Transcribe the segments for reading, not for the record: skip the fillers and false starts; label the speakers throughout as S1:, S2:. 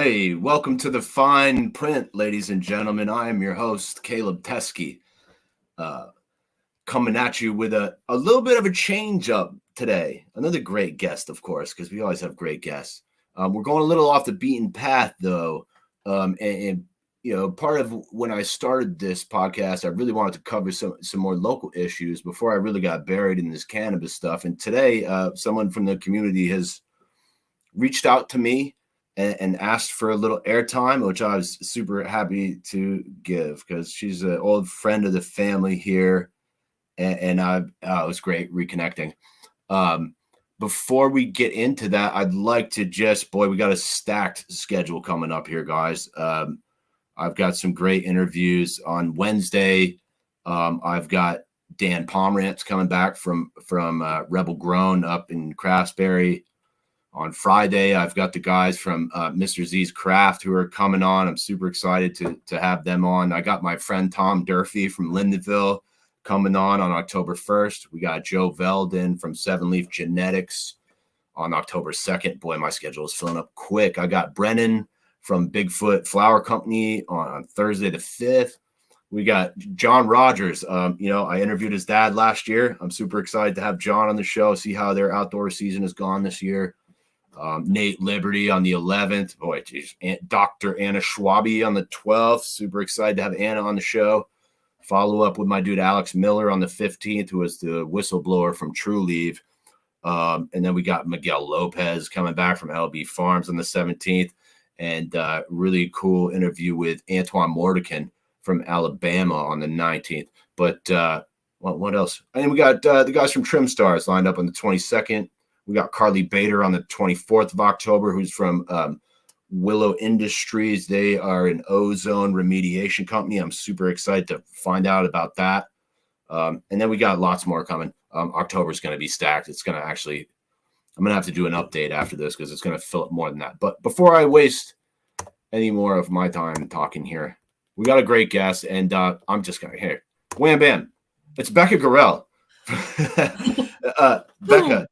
S1: Hey, welcome to the fine print, ladies and gentlemen. I am your host, Caleb Teskey, uh, coming at you with a little bit of a change up today. Another great guest, of course, because we always have great guests. We're going a little off the beaten path, though. Part of when I started this podcast, I really wanted to cover some more local issues before I really got buried in this cannabis stuff. And today, someone from the community has reached out to me and asked for a little airtime, which I was super happy to give because she's an old friend of the family here, and it was great reconnecting. Before we get into that, I'd like to we got a stacked schedule coming up here, guys. I've got some great interviews on Wednesday. I've got Dan Pomerantz coming back from Rebel Grown up in Craftsbury. On Friday, I've got the guys from Mr. Z's Craft who are coming on. I'm super excited to have them on. I got my friend Tom Durfee from Lindenville coming on October 1st. We got Joe Veldon from Seven Leaf Genetics on October 2nd. Boy, my schedule is filling up quick. I got Brennan from Bigfoot Flower Company on Thursday the 5th. We got John Rogers. I interviewed his dad last year. I'm super excited to have John on the show, see how their outdoor season has gone this year. Nate Liberty on the 11th. Boy, geez. Dr. Anna Schwabe on the 12th. Super excited to have Anna on the show. Follow up with my dude Alex Miller on the 15th, who was the whistleblower from True Leave. And then we got Miguel Lopez coming back from LB Farms on the 17th. And really cool interview with Antoine Mordican from Alabama on the 19th. But what else? And we got the guys from Trim Stars lined up on the 22nd. We got Carly Bader on the 24th of October, who's from Willow Industries. They are an ozone remediation company. I'm super excited to find out about that. And then we got lots more coming. October is going to be stacked. I'm going to have to do an update after this because it's going to fill up more than that. But before I waste any more of my time talking here, we got a great guest, and I'm just going to, hey, wham, bam. It's Becca Girrell. Becca.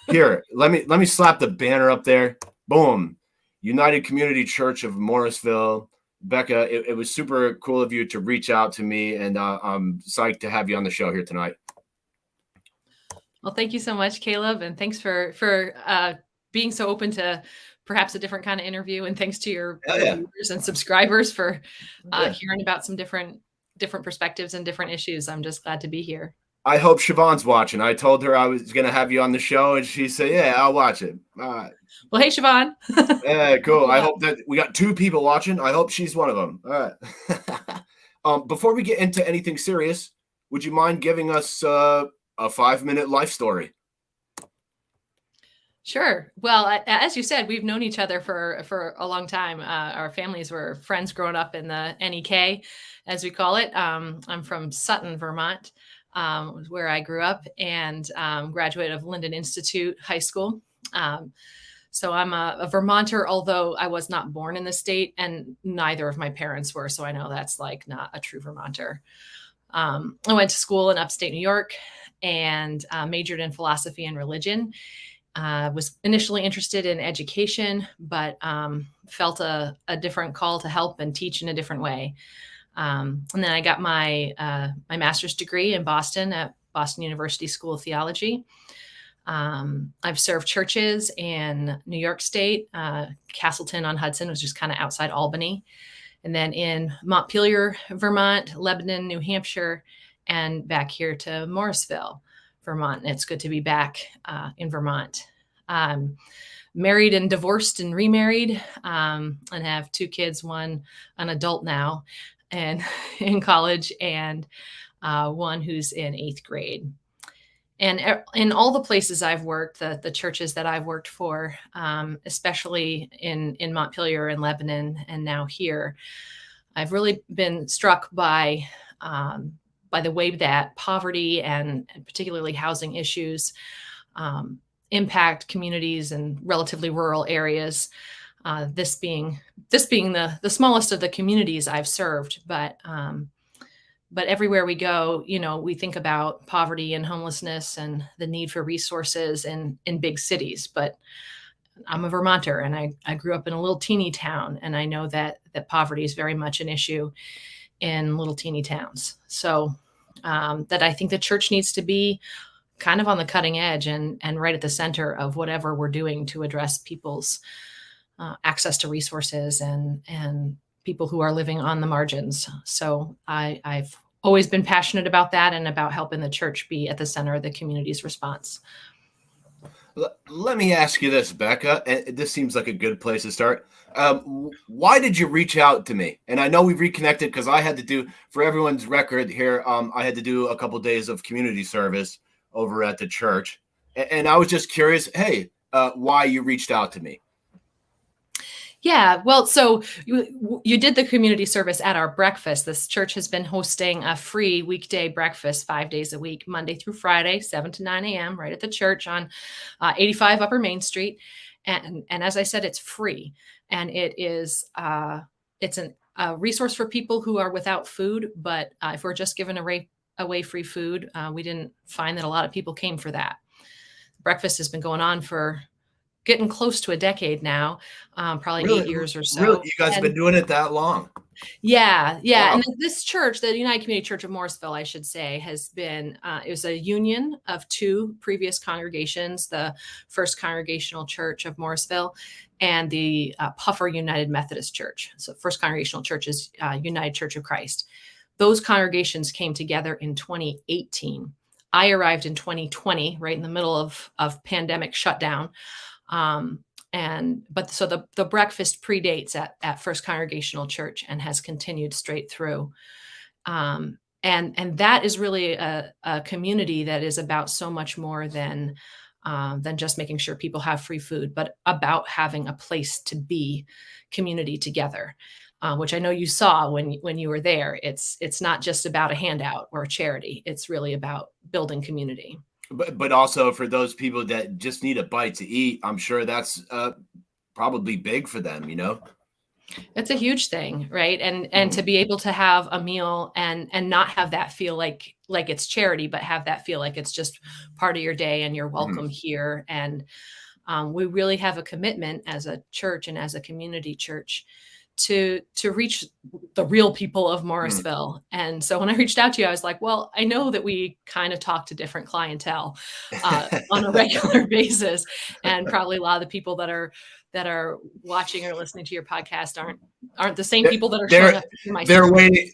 S1: Here, let me slap the banner up there. Boom. United Community Church of Morrisville. Becca, it was super cool of you to reach out to me, and I'm psyched to have you on the show here tonight.
S2: Well, thank you so much, Caleb, and thanks for being so open to perhaps a different kind of interview, and thanks to your viewers and subscribers for hearing about some different perspectives and different issues. I'm just glad to be here.
S1: I hope Siobhan's watching. I told her I was going to have you on the show, and she said, yeah, I'll watch it. All right.
S2: Well, hey, Siobhan.
S1: Yeah, cool. Yeah. I hope that we got 2 people watching. I hope she's one of them. All right. Before we get into anything serious, would you mind giving us a 5-minute life story?
S2: Sure. Well, as you said, we've known each other for a long time. Our families were friends growing up in the NEK, as we call it. I'm from Sutton, Vermont. Was where I grew up, and graduate of Linden Institute High School. So I'm a Vermonter, although I was not born in the state, and neither of my parents were. So I know that's like not a true Vermonter. I went to school in upstate New York and majored in philosophy and religion. Was initially interested in education, but felt a different call to help and teach in a different way. And then I got my master's degree in Boston at Boston University School of Theology. I've served churches in New York State, Castleton on Hudson, which is kind of outside Albany, and then in Montpelier, Vermont, Lebanon, New Hampshire, and back here to Morrisville, Vermont. And it's good to be back in Vermont. Married and divorced and remarried, and have 2 kids, one an adult now and in college, and one who's in 8th grade. And in all the places I've worked, the churches that I've worked for, especially in Montpelier and Lebanon, and now here, I've really been struck by the way that poverty and particularly housing issues impact communities in relatively rural areas. This being the smallest of the communities I've served, but everywhere we go, we think about poverty and homelessness and the need for resources in big cities. But I'm a Vermonter, and I grew up in a little teeny town, and I know that poverty is very much an issue in little teeny towns. So that I think the church needs to be kind of on the cutting edge and right at the center of whatever we're doing to address people's access to resources and people who are living on the margins. So I've always been passionate about that and about helping the church be at the center of the community's response.
S1: Let me ask you this, Becca, and this seems like a good place to start. Why did you reach out to me? And I know we've reconnected because I had to do, for everyone's record here, I had to do a couple of days of community service over at the church. And I was just curious, hey, why you reached out to me.
S2: Yeah, well, so you did the community service at our breakfast. This church has been hosting a free weekday breakfast 5 days a week, Monday through Friday, 7 to 9 a.m., right at the church on 85 Upper Main Street. And as I said, it's free. And it's a resource for people who are without food. But if we're just giving away free food, we didn't find that a lot of people came for that. Breakfast has been going on for getting close to a decade now, probably
S1: Really?
S2: 8 years or so.
S1: Really? You guys have been doing it that long?
S2: Yeah.
S1: Wow.
S2: And this church, the United Community Church of Morrisville, I should say, has been, it was a union of two previous congregations, the First Congregational Church of Morrisville and the Puffer United Methodist Church. So First Congregational Church is United Church of Christ. Those congregations came together in 2018. I arrived in 2020, right in the middle of pandemic shutdown. So the breakfast predates at First Congregational Church and has continued straight through. And that is really a community that is about so much more than just making sure people have free food, but about having a place to be community together, which I know you saw when you were there. It's not just about a handout or a charity. It's really about building community.
S1: But also for those people that just need a bite to eat, I'm sure that's probably big for them, you know?
S2: It's a huge thing, right? And to be able to have a meal and not have that feel like it's charity, but have that feel like it's just part of your day and you're welcome here. And we really have a commitment as a church and as a community church to reach the real people of Morrisville. And so when I reached out to you, I was like, well, I know that we kind of talk to different clientele on a regular basis. And probably a lot of the people that are watching or listening to your podcast aren't the same people that are showing up to my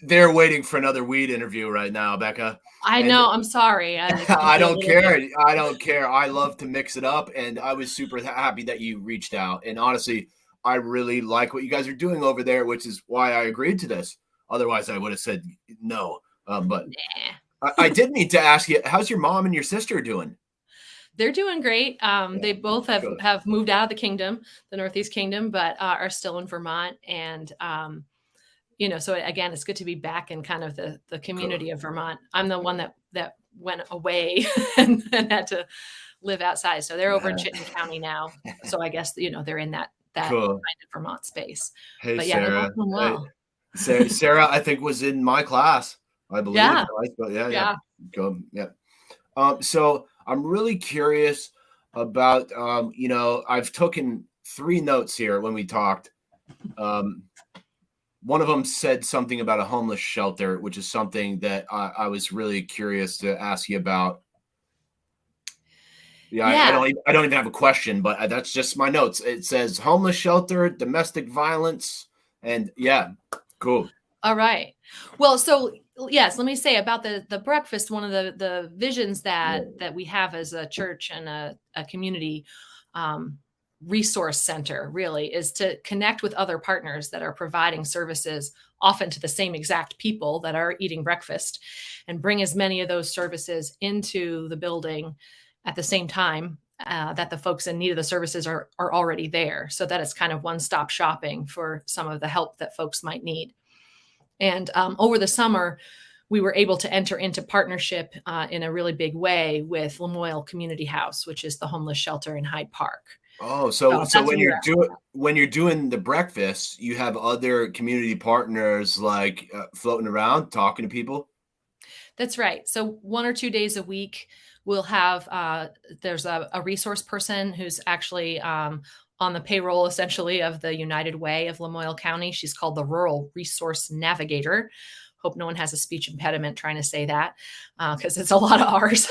S1: they're waiting for another weed interview right now, Becca.
S2: I know. I'm sorry.
S1: I don't care. I don't care. I love to mix it up. And I was super happy that you reached out. And honestly, I really like what you guys are doing over there, which is why I agreed to this. Otherwise, I would have said no. But I did need to ask you, how's your mom and your sister doing?
S2: They're doing great. They both have moved out of the kingdom, the Northeast Kingdom, but are still in Vermont. And, so again, it's good to be back in kind of the community of Vermont. I'm the one that went away and had to live outside. So they're over in Chittenden County now. So I guess, they're in that kind of Vermont space.
S1: Hey,
S2: but
S1: Sarah.
S2: They're both doing well.
S1: Sarah, I think was in my class, I believe.
S2: Yeah.
S1: Right? But so I'm really curious about, I've taken 3 notes here when we talked. One of them said something about a homeless shelter, which is something that I was really curious to ask you about. I don't even have a question, but that's just my notes. It says homeless shelter, domestic violence, and cool.
S2: All right. Well, so yes, let me say about the breakfast. One of the visions that we have as a church and a community resource center really is to connect with other partners that are providing services often to the same exact people that are eating breakfast, and bring as many of those services into the building at the same time that the folks in need of the services are already there, so that it's kind of one-stop shopping for some of the help that folks might need. And over the summer, we were able to enter into partnership in a really big way with Lamoille Community House, which is the homeless shelter in Hyde Park.
S1: Oh, so when you're doing the breakfast, you have other community partners like floating around talking to people?
S2: That's right. So 1 or 2 days a week, we'll have there's a resource person who's actually on the payroll essentially of the United Way of Lamoille County. She's called the Rural Resource Navigator. Hope no one has a speech impediment trying to say that because it's a lot of R's.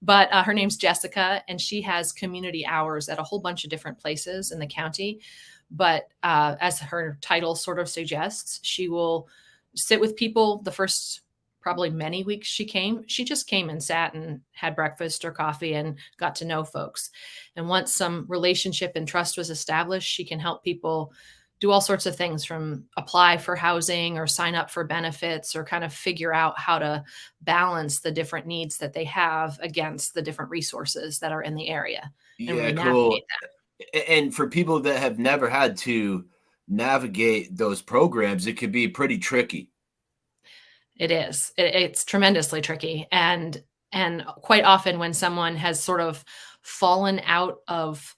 S2: But her name's Jessica, and she has community hours at a whole bunch of different places in the county. But as her title sort of suggests, she will sit with people the first probably many weeks she just came and sat and had breakfast or coffee and got to know folks. And once some relationship and trust was established, she can help people do all sorts of things, from apply for housing or sign up for benefits, or kind of figure out how to balance the different needs that they have against the different resources that are in the area and
S1: Yeah,
S2: really
S1: cool.
S2: navigate that.
S1: And for people that have never had to navigate those programs, it can be pretty tricky.
S2: It is. It's tremendously tricky. And quite often when someone has sort of fallen out of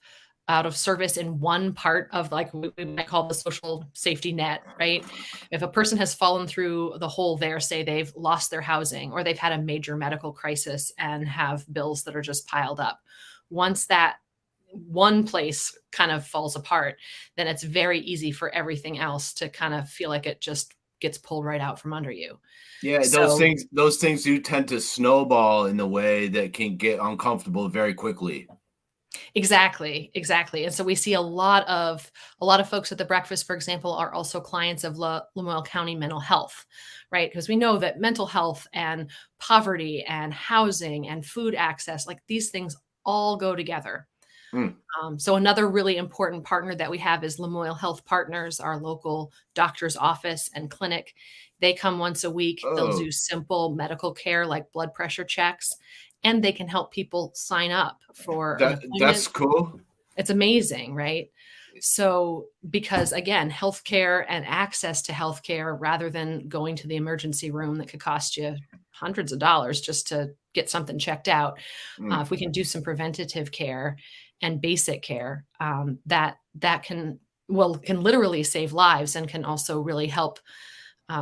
S2: service in one part of, like, we might call the social safety net, right? If a person has fallen through the hole there, say they've lost their housing or they've had a major medical crisis and have bills that are just piled up. Once that one place kind of falls apart, then it's very easy for everything else to kind of feel like it just gets pulled right out from under you.
S1: Yeah,
S2: So
S1: those things do tend to snowball in a way that can get uncomfortable very quickly.
S2: exactly, exactly. And so we see a lot of folks at the breakfast, for example, are also clients of Lamoille County Mental Health, right? Because we know that mental health and poverty and housing and food access, like these things all go together.
S1: Mm.
S2: So another really important partner that we have is Lamoille Health Partners, our local doctor's office and clinic. They come once a week. They'll
S1: Oh,
S2: do simple medical care like blood pressure checks, and they can help people sign up for an
S1: that's
S2: appointment.
S1: cool.
S2: It's amazing, right? So, because again, healthcare and access to healthcare, rather than going to the emergency room that could cost you hundreds of dollars just to get something checked out,
S1: Mm.
S2: if we can do some preventative care and basic care, that can literally save lives and can also really help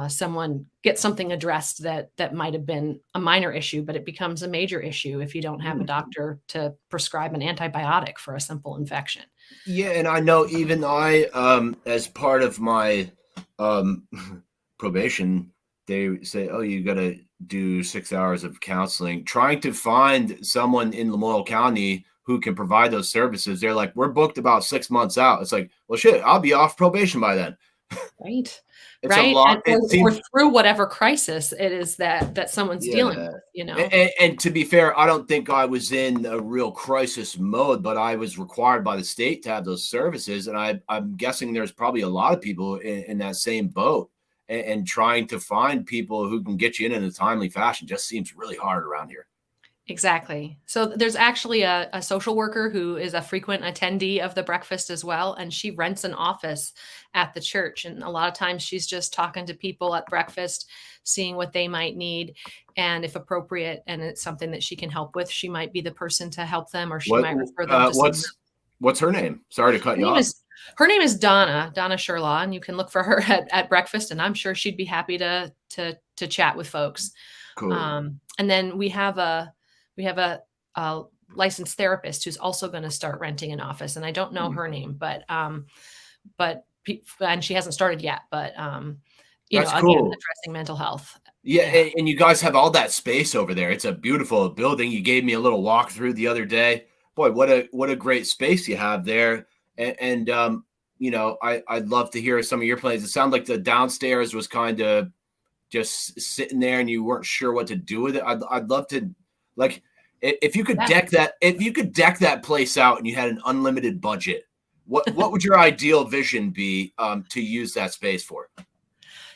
S2: someone get something addressed that might have been a minor issue, but it becomes a major issue if you don't have a
S1: Mm.
S2: doctor to prescribe an antibiotic for a simple infection.
S1: Yeah, and I know even as part of my um, probation, they say, "Oh, you got to do 6 hours of counseling." Trying to find someone in Lamoille County who can provide those services, they're like, "We're booked about 6 months out." It's like, well, shit, I'll be off probation by then.
S2: Right.
S1: It's a
S2: Right.
S1: lot.
S2: And
S1: It
S2: or
S1: seems,
S2: through whatever crisis it is that someone's dealing
S1: yeah.
S2: with, you
S1: And,
S2: know?
S1: and to be fair, I don't think I was in a real crisis mode, but I was required by the state to have those services. And I'm guessing there's probably a lot of people in that same boat. And trying to find people who can get you in a timely fashion just seems really hard around here.
S2: Exactly. So there's actually a social worker who is a frequent attendee of the breakfast as well, and she rents an office at the church. And a lot of times she's just talking to people at breakfast, seeing what they might need, and if appropriate, and it's something that she can help with, she might be the person to help them, or she
S1: What
S2: might refer them to someone.
S1: what's her name? Sorry to cut
S2: Her
S1: you
S2: name
S1: off.
S2: is her name is Donna Sherlaw, and you can look for her at breakfast, and I'm sure she'd be happy to chat with folks.
S1: Cool.
S2: And then we have a licensed therapist who's also going to start renting an office, and I don't know
S1: Hmm.
S2: her name, and she hasn't started yet. But
S1: That's
S2: again,
S1: cool.
S2: addressing mental health.
S1: Yeah,
S2: Yeah,
S1: and you guys have all that space over there. It's a beautiful building. You gave me a little walkthrough the other day. Boy, what a great space you have there. And I'd love to hear some of your plans. It sounded like the downstairs was kind of just sitting there, and you weren't sure what to do with it. I'd love to, like, if you could
S2: yeah.
S1: deck that place out, and you had an unlimited budget. What would your ideal vision be to use that space for?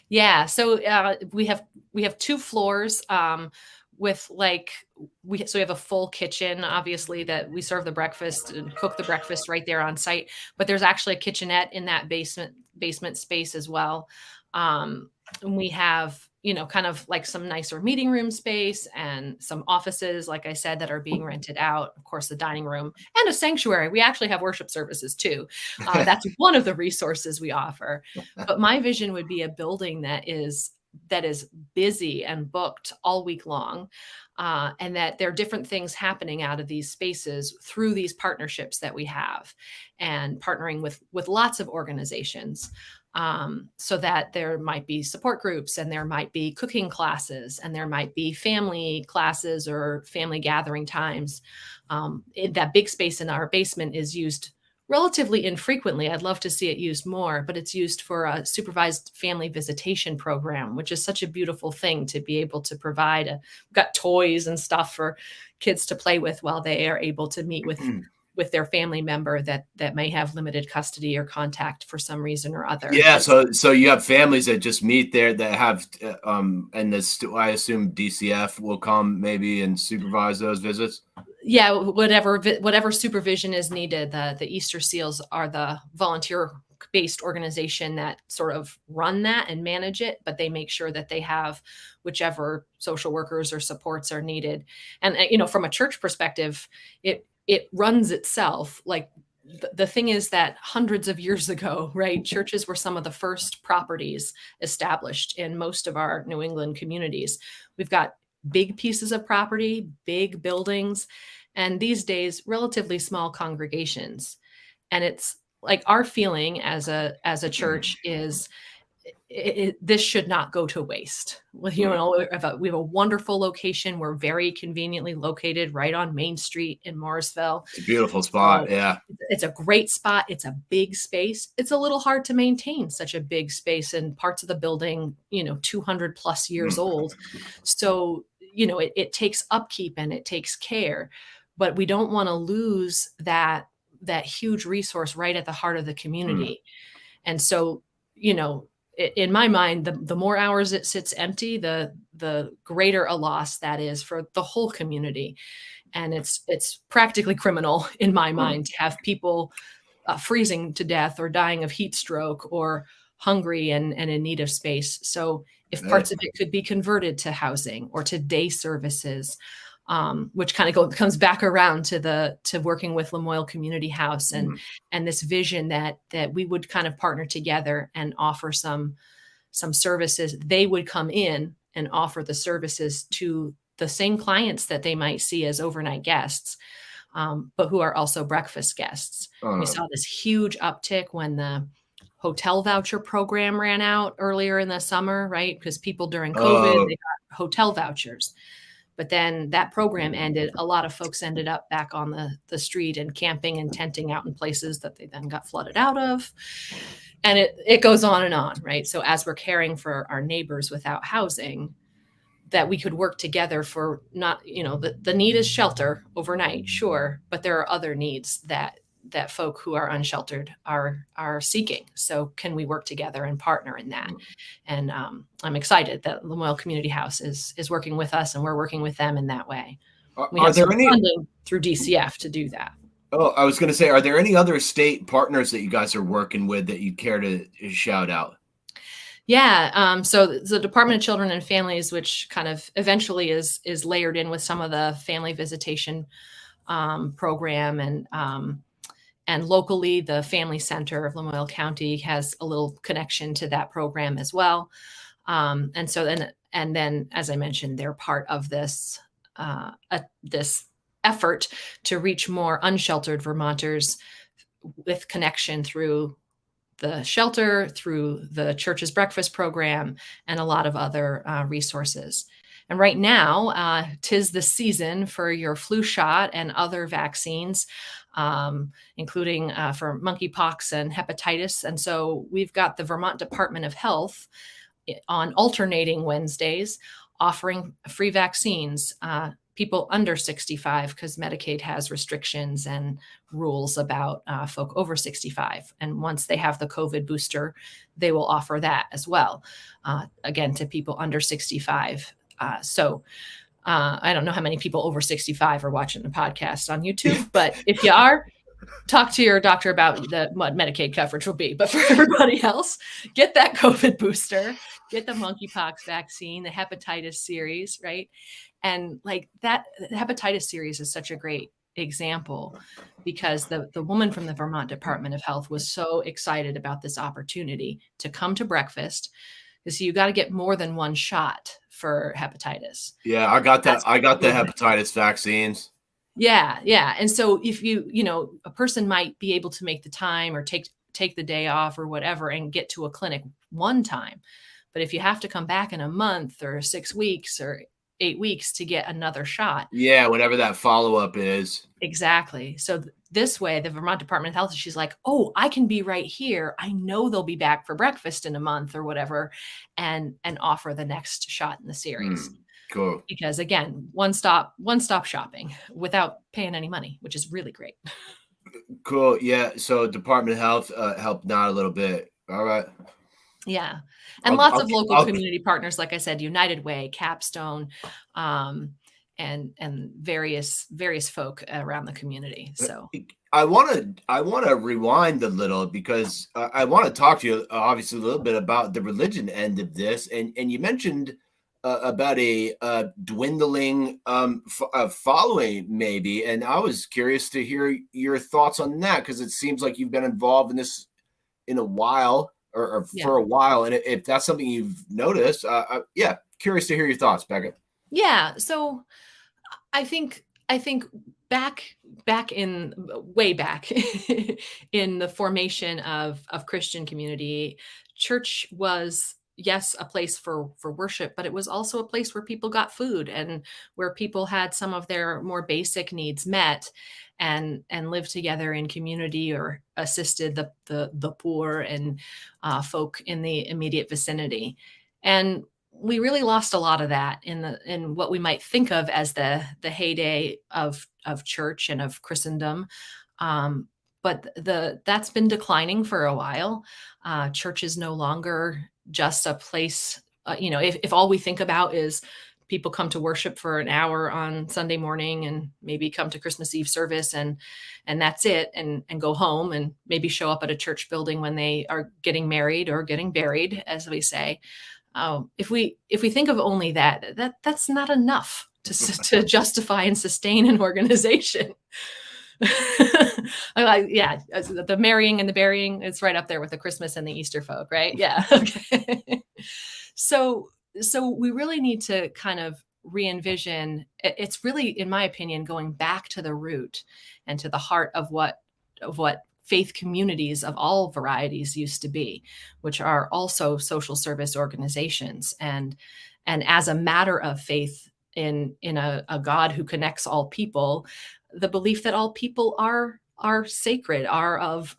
S2: Yeah, so we have 2 floors, with we have a full kitchen, obviously, that we serve the breakfast and cook the breakfast right there on site, but there's actually a kitchenette in that basement space as well. And we have, kind of like some nicer meeting room space and some offices, like I said, that are being rented out. Of course, the dining room and a sanctuary. We actually have worship services too. That's one of the resources we offer. But my vision would be a building that is that is busy and booked all week long, and that there are different things happening out of these spaces through these partnerships that we have, and partnering with lots of organizations, so that there might be support groups, and there might be cooking classes, and there might be family classes or family gathering times. That big space in our basement is used relatively infrequently. I'd love to see it used more, but it's used for a supervised family visitation program, which is such a beautiful thing to be able to provide. We've got toys and stuff for kids to play with while they are able to meet with their family member that may have limited custody or contact for some reason or other.
S1: Yeah, so you have families that just meet there that have and this, I assume DCF will come maybe and supervise those visits.
S2: Yeah, whatever supervision is needed. The Easter Seals are the volunteer-based organization that sort of run that and manage it, but they make sure that they have whichever social workers or supports are needed. And from a church perspective, it runs itself. Like the thing is that hundreds of years ago, right, churches were some of the first properties established in most of our New England communities. We've got big pieces of property, big buildings, and these days, relatively small congregations. And it's like our feeling as a church is this should not go to waste. We have a wonderful location. We're very conveniently located right on Main Street in Morrisville.
S1: It's a beautiful spot. Yeah.
S2: It's a great spot. It's a big space. It's a little hard to maintain such a big space, and parts of the building, 200 plus years old. So, it takes upkeep and it takes care, but we don't want to lose that huge resource right at the heart of the community. And so, in my mind, the more hours it sits empty, the greater a loss that is for the whole community. And it's practically criminal in my mind to have people freezing to death or dying of heat stroke or hungry and in need of space. So if parts of it could be converted to housing or to day services, which kind of comes back around to working with Lamoille Community House and this vision that we would kind of partner together and offer some services. They would come in and offer the services to the same clients that they might see as overnight guests, but who are also breakfast guests. We saw this huge uptick when the hotel voucher program ran out earlier in the summer, right? Because people during COVID, they got hotel vouchers. But then that program ended. A lot of folks ended up back on the street and camping and tenting out in places that they then got flooded out of. And it goes on, right? So as we're caring for our neighbors without housing, that we could work together for not, the need is shelter overnight, sure, but there are other needs that folk who are unsheltered are seeking. So can we work together and partner in that? And I'm excited that Lamoille Community House is working with us, and we're working with them in that way. We have some funding through DCF to do that.
S1: Oh, I was going to say, are there any other state partners that you guys are working with that you'd care to shout out?
S2: Yeah. So the Department of Children and Families, which kind of eventually is layered in with some of the family visitation program, and locally, the Family Center of Lamoille County has a little connection to that program as well. And then, as I mentioned, they're part of this effort to reach more unsheltered Vermonters with connection through the shelter, through the church's breakfast program, and a lot of other resources. And right now, 'tis the season for your flu shot and other vaccines, including for monkeypox and hepatitis. And so we've got the Vermont Department of Health on alternating Wednesdays offering free vaccines. People under 65, because Medicaid has restrictions and rules about folk over 65. And once they have the COVID booster, they will offer that as well, again, to people under 65. So I don't know how many people over 65 are watching the podcast on YouTube, but if you are, talk to your doctor about what Medicaid coverage will be. But for everybody else, get that COVID booster, get the monkeypox vaccine, the hepatitis series, right? And like that, the hepatitis series is such a great example, because the woman from the Vermont Department of Health was so excited about this opportunity to come to breakfast. So you got to get more than one shot for hepatitis.
S1: Yeah, I got that.
S2: That's
S1: I got the
S2: proven.
S1: hepatitis vaccines.
S2: Yeah, yeah. And so if a person might be able to make the time or take the day off or whatever and get to a clinic one time. But if you have to come back in a month or 6 weeks or 8 weeks to get another shot.
S1: Yeah, whenever that follow-up is.
S2: Exactly. So this way, the Vermont Department of Health, she's like, oh, I can be right here. I know they'll be back for breakfast in a month or whatever, and offer the next shot in the series.
S1: Cool.
S2: Because again, one stop shopping without paying any money, which is really great.
S1: Cool. Yeah. So Department of Health helped out a little bit. All right.
S2: Yeah. And lots of local community partners, like I said, United Way, Capstone, and various folk around the community. So
S1: I want to rewind a little because I want to talk to you obviously a little bit about the religion end of this, and you mentioned about a dwindling following maybe, and I was curious to hear your thoughts on that because it seems like you've been involved in this in a while or for a while, and if that's something you've noticed, yeah, curious to hear your thoughts, Becca.
S2: Yeah, so I think back in way back in the formation of Christian community, church was, yes, a place for worship, but it was also a place where people got food and where people had some of their more basic needs met and lived together in community or assisted the poor and folk in the immediate vicinity. And we really lost a lot of that in what we might think of as the heyday of church and of Christendom. But that's been declining for a while. Church is no longer just a place, if all we think about is people come to worship for an hour on Sunday morning and maybe come to Christmas Eve service and that's it, and go home and maybe show up at a church building when they are getting married or getting buried, as we say. If we think of only that's not enough to justify and sustain an organization. Yeah, the marrying and the burying, it's right up there with the Christmas and the Easter folk, right? Yeah. Okay. So we really need to kind of re-envision. It's really, in my opinion, going back to the root and to the heart of what faith communities of all varieties used to be, which are also social service organizations. And as a matter of faith in a God who connects all people, the belief that all people are sacred, are of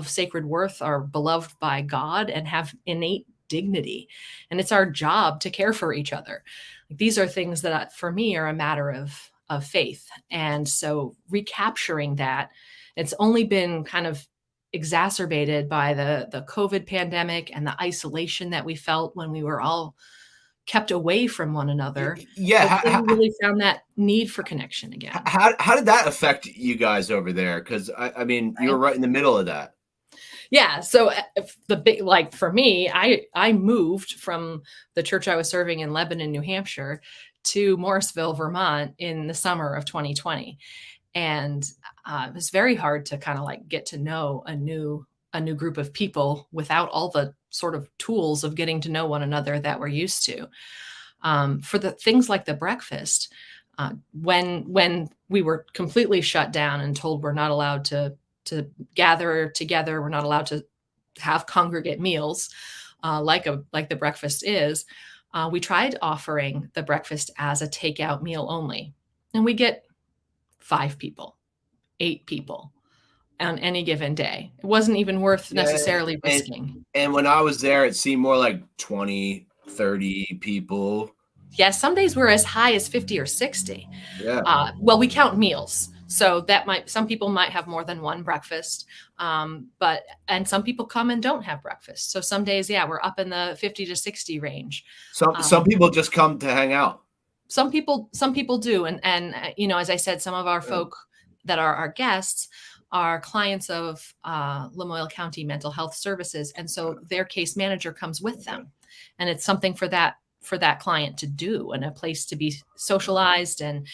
S2: sacred worth, are beloved by God, and have innate dignity. And it's our job to care for each other. These are things that, for me, are a matter of faith. And so recapturing that, it's only been kind of exacerbated by the COVID pandemic and the isolation that we felt when we were all kept away from one another.
S1: Yeah.
S2: We really found that need for connection again.
S1: How did that affect you guys over there? Because I mean, you were right in the middle of that.
S2: Yeah. So the big, like for me, I moved from the church I was serving in Lebanon, New Hampshire, to Morrisville, Vermont in the summer of 2020. And it was very hard to kind of like get to know a new group of people without all the sort of tools of getting to know one another that we're used to. For the things like the breakfast, when we were completely shut down and told we're not allowed to gather together, we're not allowed to have congregate meals like the breakfast is, we tried offering the breakfast as a takeout meal only, and we get 5 people, 8 people on any given day. It wasn't even worth necessarily risking.
S1: And when I was there, it seemed more like 20, 30 people.
S2: Yeah, some days we're as high as 50 or 60.
S1: Yeah.
S2: Well, we count meals. So some people might have more than one breakfast, and some people come and don't have breakfast. So some days, yeah, we're up in the 50 to 60 range.
S1: Some people just come to hang out.
S2: Some people do. And as I said, some of our folk that are our guests are clients of Lamoille County Mental Health Services. And so their case manager comes with them. And it's something for that client to do, and a place to be socialized and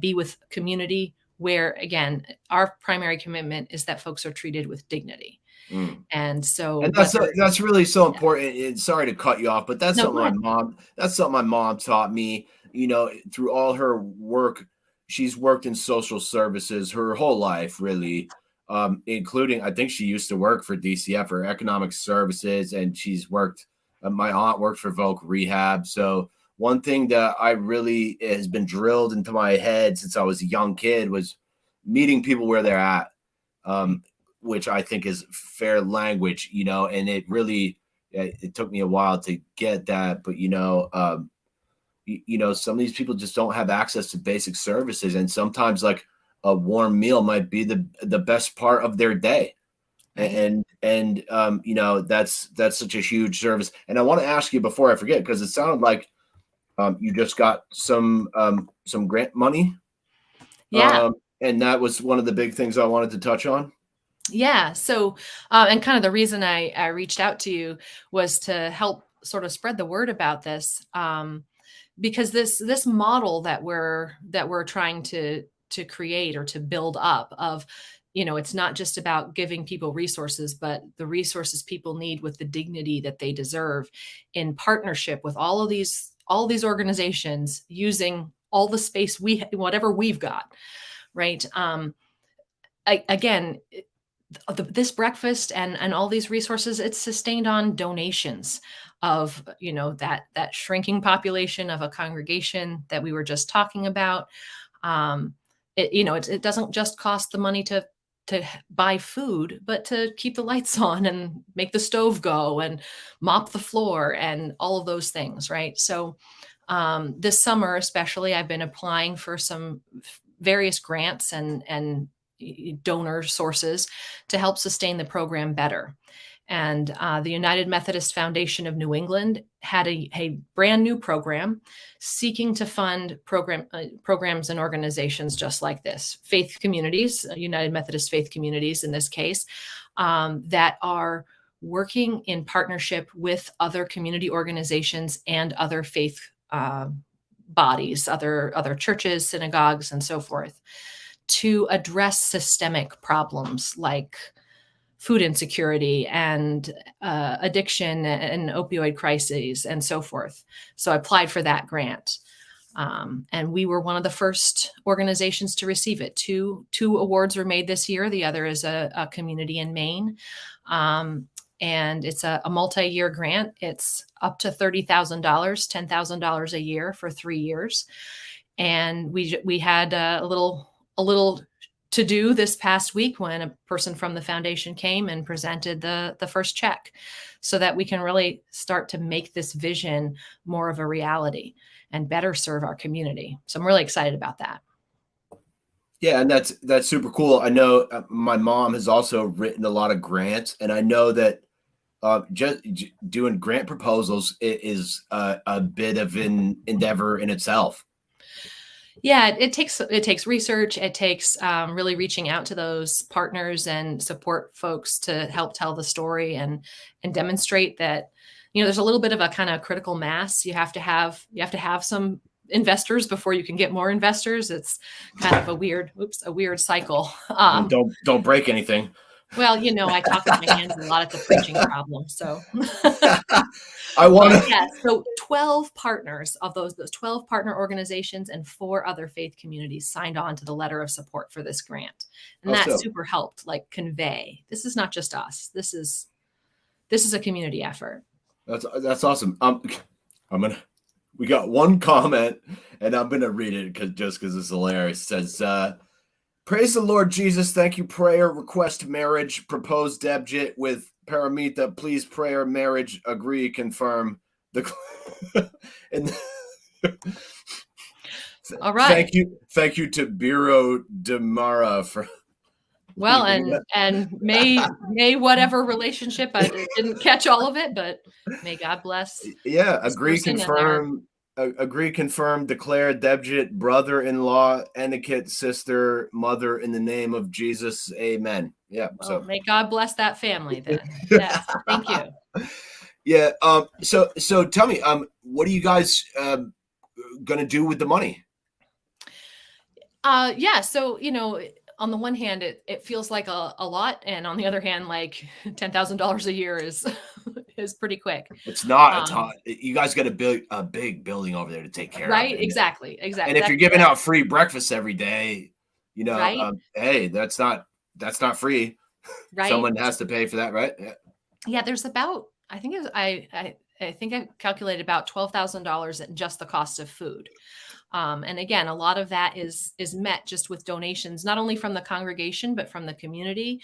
S2: be with community, where, again, our primary commitment is that folks are treated with dignity.
S1: Mm.
S2: And so
S1: And
S2: whether,
S1: that's really so
S2: yeah,
S1: important. And sorry to cut you off, but
S2: no, go ahead.
S1: that's something my mom taught me. You know, through all her work, she's worked in social services her whole life, really, including I think she used to work for DCF or Economic Services, and she's worked. My aunt worked for Voc Rehab. So one thing that I really has been drilled into my head since I was a young kid was meeting people where they're at. Um, which I think is fair language, you know, and it took me a while to get that, but you know, some of these people just don't have access to basic services, and sometimes like a warm meal might be the best part of their day.
S2: Right.
S1: You know, that's such a huge service. And I want to ask you before I forget, because it sounded like you just got some grant money.
S2: Yeah.
S1: And that was one of the big things I wanted to touch on.
S2: Yeah. So, and kind of the reason I reached out to you was to help sort of spread the word about this, because this model that we're trying to create or to build up of, it's not just about giving people resources, but the resources people need with the dignity that they deserve, in partnership with all these organizations, using all the space whatever we've got, right? Again, this breakfast and all these resources, it's sustained on donations of, that shrinking population of a congregation that we were just talking about. It doesn't just cost the money to buy food, but to keep the lights on and make the stove go and mop the floor and all of those things, right? So this summer especially, I've been applying for some various grants and donor sources to help sustain the program better. And the United Methodist Foundation of New England had a brand new program seeking to fund programs and organizations just like this, faith communities, United Methodist faith communities in this case, that are working in partnership with other community organizations and other faith bodies, other churches, synagogues, and so forth, to address systemic problems like food insecurity and addiction and opioid crises and so forth. So I applied for that grant. And we were one of the first organizations to receive it. Two awards were made this year. The other is a community in Maine. And it's a multi-year grant. It's up to $30,000, $10,000 a year for 3 years. And we had a little to do this past week when a person from the foundation came and presented the first check, so that we can really start to make this vision more of a reality and better serve our community. So I'm really excited about that.
S1: Yeah, and that's super cool. I know my mom has also written a lot of grants, and I know that just doing grant proposals is a bit of an endeavor in itself.
S2: Yeah, it takes research. It takes really reaching out to those partners and support folks to help tell the story and demonstrate that, there's a little bit of a kind of critical mass. You have to have some investors before you can get more investors. It's kind of a weird cycle.
S1: Don't break anything.
S2: Well, I talk with my hands a lot at the preaching problem. So,
S1: I want to.
S2: yeah. So 12 partners of those 12 partner organizations and 4 other faith communities signed on to the letter of support for this grant. And that super helped convey, this is not just us. This is a community effort.
S1: That's awesome. We got one comment, and I'm gonna read it because it's hilarious. It says, praise the Lord Jesus. Thank you. Prayer request marriage. Propose Debjit with Paramita. Please prayer marriage. Agree. Confirm. And
S2: all right.
S1: Thank you to Biro Demara for.
S2: Well, and may whatever relationship, I didn't catch all of it, but may God bless.
S1: Yeah. Agree. Confirm. Agree, confirm, declare, Debjit, brother-in-law, etiquette, sister, mother, in the name of Jesus, amen. Yeah.
S2: Well,
S1: so
S2: may God bless that family then. Yeah. Thank you.
S1: Yeah. So tell me, what are you guys gonna do with the money?
S2: Yeah. So, on the one hand, it feels like a lot, and on the other hand, like $10,000 a year is is pretty quick.
S1: It's not. It's
S2: Um,
S1: hot. You guys got to build a big building over there to take care of,
S2: right? Exactly.
S1: and
S2: Exactly.
S1: if you're giving out free breakfast every day,
S2: Right.
S1: hey, that's not free.
S2: Right.
S1: Someone has to pay for that, right? Yeah.
S2: Yeah. There's about, I think it was, I think I calculated about $12,000 in just the cost of food. And again, a lot of that is met just with donations, not only from the congregation but from the community.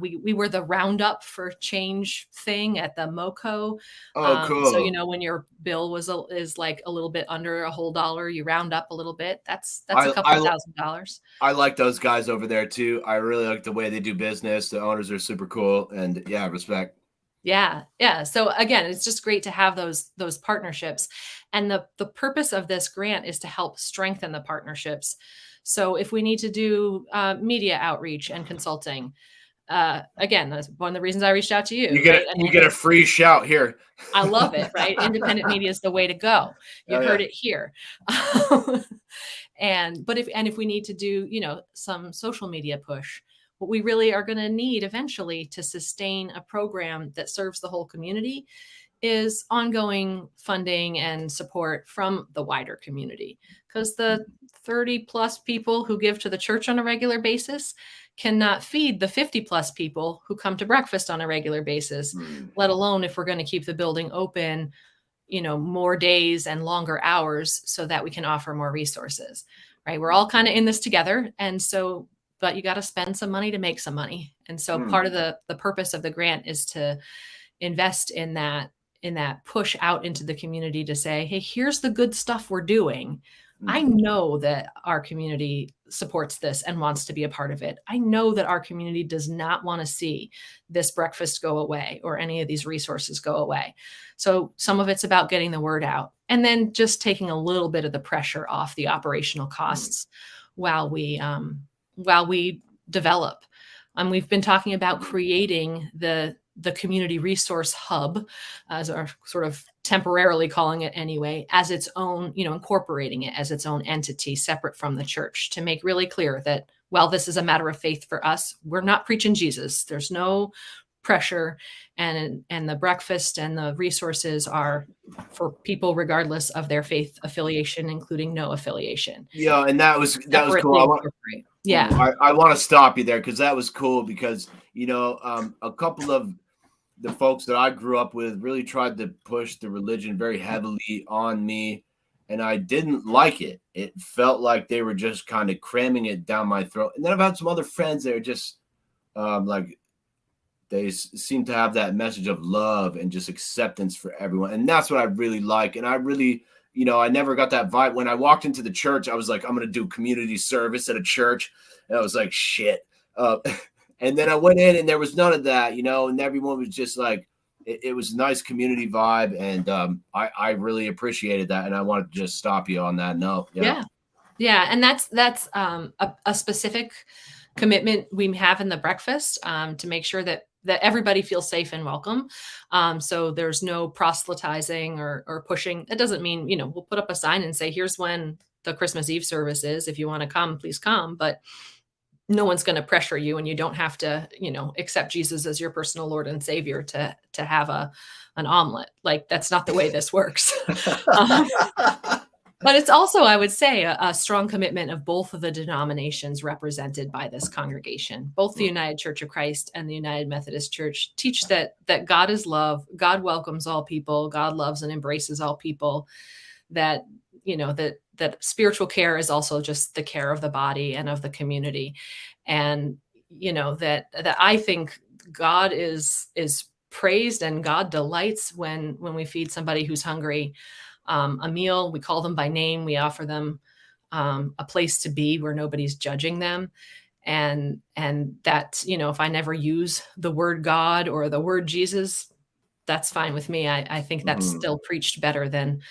S2: We were the Roundup for Change thing at the MoCo.
S1: Oh,
S2: So
S1: cool.
S2: when your bill is like a little bit under a whole dollar, you round up a little bit. That's a
S1: I
S2: couple
S1: I
S2: $1,000s.
S1: I like those guys over there too. I really like the way they do business. The owners are super cool, and yeah, respect.
S2: Yeah, yeah. So again, it's just great to have those partnerships. And the purpose of this grant is to help strengthen the partnerships. So if we need to do media outreach and consulting, again, that's one of the reasons I reached out to you, right?
S1: You get a free shout here.
S2: I love it, right? Independent media is the way to go. You
S1: Oh
S2: heard
S1: yeah.
S2: it here. If we need to do, some social media push, what we really are going to need eventually to sustain a program that serves the whole community is ongoing funding and support from the wider community, because the 30 plus people who give to the church on a regular basis cannot feed the 50 plus people who come to breakfast on a regular basis,
S1: Hmm.
S2: let alone if we're going to keep the building open, more days and longer hours so that we can offer more resources, right? We're all kind of in this together. And so, but you got to spend some money to make some money. And so
S1: Hmm.
S2: part of the purpose of the grant is to invest in that push out into the community to say, hey, here's the good stuff we're doing. I
S1: Hmm.
S2: know that our community supports this and wants to be a part of it. I know that our community does not want to see this breakfast go away or any of these resources go away. So some of it's about getting the word out and then just taking a little bit of the pressure off the operational costs while we develop. We've been talking about creating the community resource hub, as our sort of temporarily calling it anyway, as its own, incorporating it as its own entity separate from the church, to make really clear that while this is a matter of faith for us, we're not preaching Jesus. There's no pressure, and the breakfast and the resources are for people regardless of their faith affiliation, including no affiliation.
S1: Yeah, and that was cool.
S2: Separately incorporate. Yeah.
S1: I want to stop you there because that was cool because a couple of the folks that I grew up with really tried to push the religion very heavily on me, and I didn't like it. It felt like they were just kind of cramming it down my throat. And then I've had some other friends that are just like they seem to have that message of love and just acceptance for everyone, and that's what I really like. And I really, I never got that vibe when I walked into the church. I was like, I'm gonna do community service at a church, and I was like, shit. And then I went in and there was none of that, and everyone was just like, it was a nice community vibe. And I really appreciated that. And I wanted to just stop you on that note.
S2: Yeah. Yeah. And that's a specific commitment we have in the breakfast, to make sure that everybody feels safe and welcome. So there's no proselytizing or pushing. That doesn't mean, we'll put up a sign and say, here's when the Christmas Eve service is. If you want to come, please come. But no one's going to pressure you, and you don't have to, accept Jesus as your personal Lord and Savior to have an omelet. Like, that's not the way this works. Um, but it's also, I would say, a strong commitment of both of the denominations represented by this congregation. Both the United Church of Christ and the United Methodist Church teach that God is love. God welcomes all people. God loves and embraces all people. That that spiritual care is also just the care of the body and of the community. And that I think God is praised and God delights when we feed somebody who's hungry a meal. We call them by name. We offer them a place to be where nobody's judging them. And that, if I never use the word God or the word Jesus, that's fine with me. I think that's still preached better than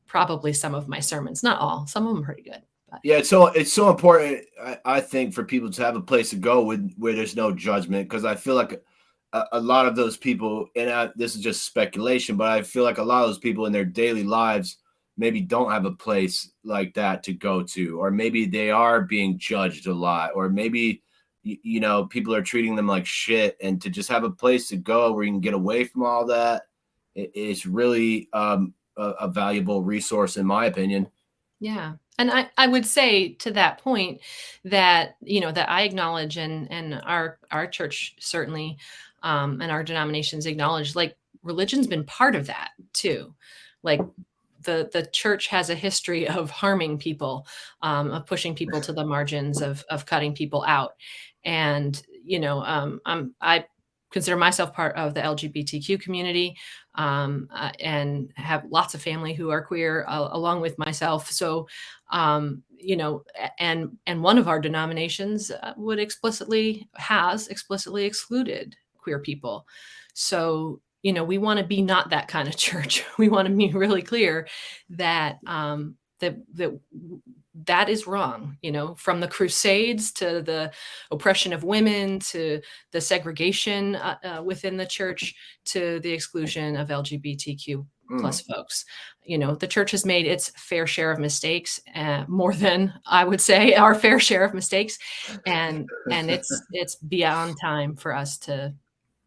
S2: probably some of my sermons. Not all. Some of them are pretty good. But.
S1: Yeah, it's so important, I think, for people to have a place to go where there's no judgment, because I feel like a lot of those people, and this is just speculation, but I feel like a lot of those people in their daily lives maybe don't have a place like that to go to, or maybe they are being judged a lot, or maybe people are treating them like shit, and to just have a place to go where you can get away from all that, it's really a valuable resource, in my opinion.
S2: Yeah. And I would say to that point that, that I acknowledge, and our church certainly, and our denominations acknowledge, like, religion's been part of that too. Like, the church has a history of harming people, of pushing people to the margins, of cutting people out. And, I consider myself part of the LGBTQ community, and have lots of family who are queer, along with myself. So, and one of our denominations has explicitly excluded queer people. So, we want to be not that kind of church. We want to be really clear that that is wrong, from the Crusades to the oppression of women, to the segregation within the church, to the exclusion of LGBTQ plus folks. The church has made its fair share of mistakes, more than, I would say, our fair share of mistakes. And it's beyond time for us to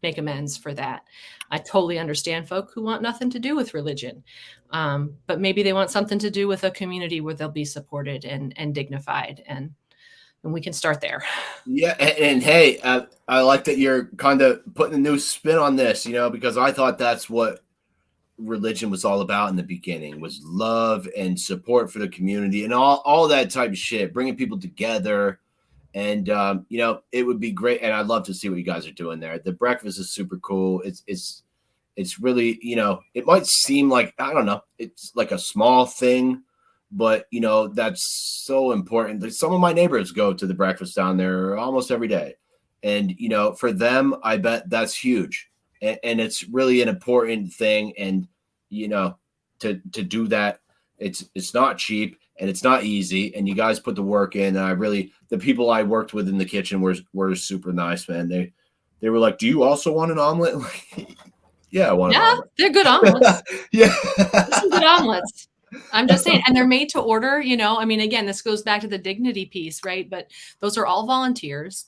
S2: make amends for that. I totally understand folk who want nothing to do with religion. But maybe they want something to do with a community where they'll be supported and dignified, and we can start there.
S1: Yeah, and hey, I like that you're kind of putting a new spin on this, because I thought that's what religion was all about in the beginning, was love and support for the community and all that type of shit, bringing people together. And it would be great, and I'd love to see what you guys are doing there. The breakfast is super cool. It's really, it might seem like, I don't know, it's like a small thing, but that's so important. Some of my neighbors go to the breakfast down there almost every day, and for them, I bet that's huge, and it's really an important thing. And to do that, it's not cheap. And it's not easy, and you guys put the work in. And the people I worked with in the kitchen were super nice, man. They were like, "Do you also want an omelet?" Yeah, I want an omelet.
S2: They're good omelets.
S1: Yeah,
S2: some good omelets. I'm just saying, and they're made to order. Again, this goes back to the dignity piece, right? But those are all volunteers.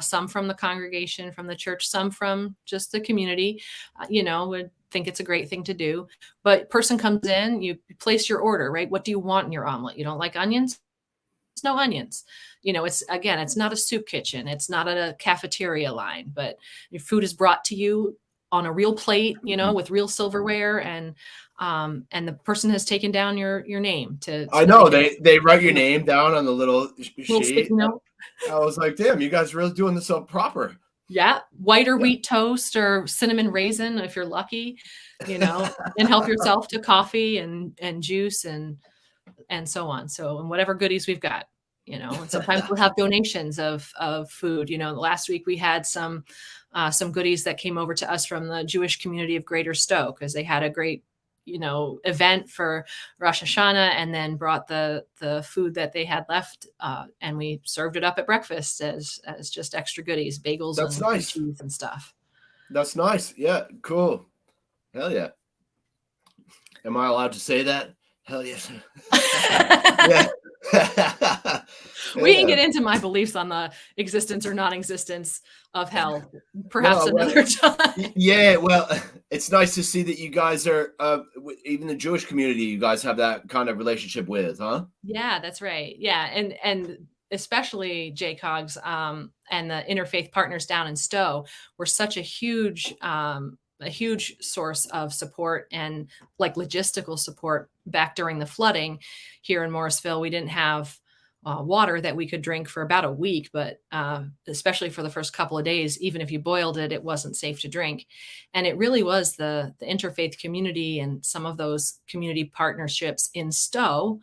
S2: Some from the congregation, from the church, some from just the community. Would think it's a great thing to do. But person comes in, you place your order, right? What do you want in your omelet? You don't like onions? It's no onions. It's not a soup kitchen. It's not a cafeteria line, but your food is brought to you on a real plate, with real silverware, and the person has taken down your name to.
S1: I know they write your name down on the little sheet.
S2: Note.
S1: I was like, damn, you guys are really doing this up proper.
S2: Yeah. White or wheat toast or cinnamon raisin, if you're lucky, and help yourself to coffee and juice and so on. So, and whatever goodies we've got, and sometimes we'll have donations of food. Last week we had some goodies that came over to us from the Jewish community of Greater Stowe, because they had a great event for Rosh Hashanah, and then brought the food that they had left, and we served it up at breakfast as just extra goodies, bagels.
S1: That's
S2: and
S1: nice.
S2: cheese and stuff.
S1: That's nice. Yeah, cool. Hell yeah. Am I allowed to say that? Hell yes. Yeah.
S2: We can get into my beliefs on the existence or non-existence of hell, perhaps another time.
S1: Yeah, well, it's nice to see that you guys are, even the Jewish community, you guys have that kind of relationship with, huh?
S2: Yeah, that's right. Yeah, and especially JCOGS and the interfaith partners down in Stowe were such a huge source of support and like logistical support back during the flooding here in Morrisville. We didn't have water that we could drink for about a week, but especially for the first couple of days, even if you boiled it, it wasn't safe to drink. And it really was the interfaith community and some of those community partnerships in Stowe